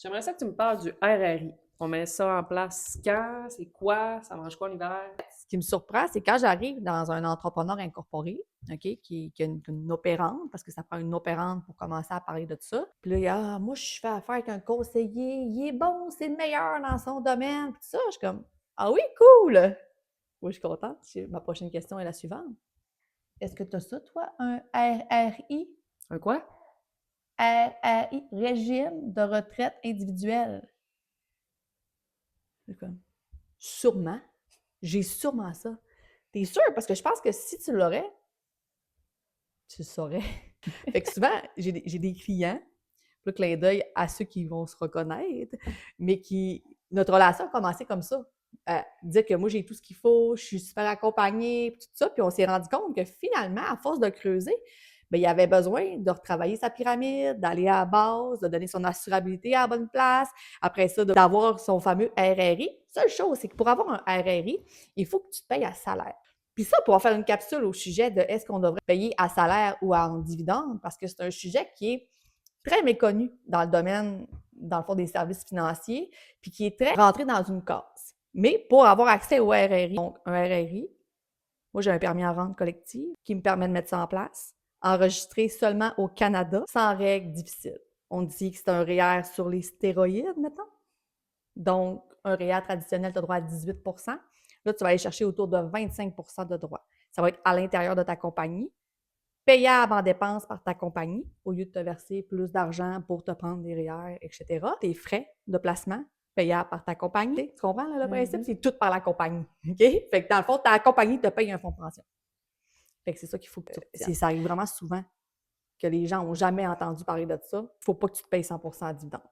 J'aimerais ça que tu me parles du RRI. On met ça en place quand? C'est quoi? Ça mange quoi en hiver? Ce qui me surprend, c'est quand j'arrive dans un entrepreneur incorporé, OK, qui a une opérante, parce que ça prend une opérante pour commencer à parler de ça. Puis là, il y a, moi, je fais affaire avec un conseiller, il est bon, c'est le meilleur dans son domaine. Puis ça, je suis comme, ah oui, cool! Oui, je suis contente. Ma prochaine question est la suivante. Est-ce que tu as ça, toi, un RRI? Un quoi? RRI, régime de retraite individuelle. C'est comme, sûrement. J'ai sûrement ça. T'es sûr? Parce que je pense que si tu l'aurais, tu le saurais. Fait que souvent, j'ai des clients, le clin d'œil à ceux qui vont se reconnaître, mais qui. Notre relation a commencé comme ça. Dire que moi, j'ai tout ce qu'il faut, je suis super accompagnée, puis tout ça. Puis on s'est rendu compte que finalement, à force de creuser, bien, il y avait besoin de retravailler sa pyramide, d'aller à la base, de donner son assurabilité à la bonne place. Après ça, d'avoir son fameux RRI. Seule chose, c'est que pour avoir un RRI, il faut que tu te payes à salaire. Puis ça, pour en faire une capsule au sujet de est-ce qu'on devrait payer à salaire ou en dividende, parce que c'est un sujet qui est très méconnu dans le domaine, dans le fond, des services financiers, puis qui est très rentré dans une case. Mais pour avoir accès au RRI, donc un RRI, moi j'ai un permis en rente collective qui me permet de mettre ça en place, enregistré seulement au Canada, sans règles difficiles. On dit que c'est un REER sur les stéroïdes, mettons. Donc, un REER traditionnel, tu as droit à 18. Là, tu vas aller chercher autour de 25 de droits. Ça va être à l'intérieur de ta compagnie, payable en dépenses par ta compagnie, au lieu de te verser plus d'argent pour te prendre des REER, etc. Tes frais de placement payables par ta compagnie. Tu comprends là, le principe? C'est tout par la compagnie. OK? Fait que dans le fond, ta compagnie te paye un fonds de pension. Fait que c'est ça qu'il faut que tu retiennes. Ça arrive vraiment souvent que les gens n'ont jamais entendu parler de ça. Il ne faut pas que tu te payes 100 en dividende.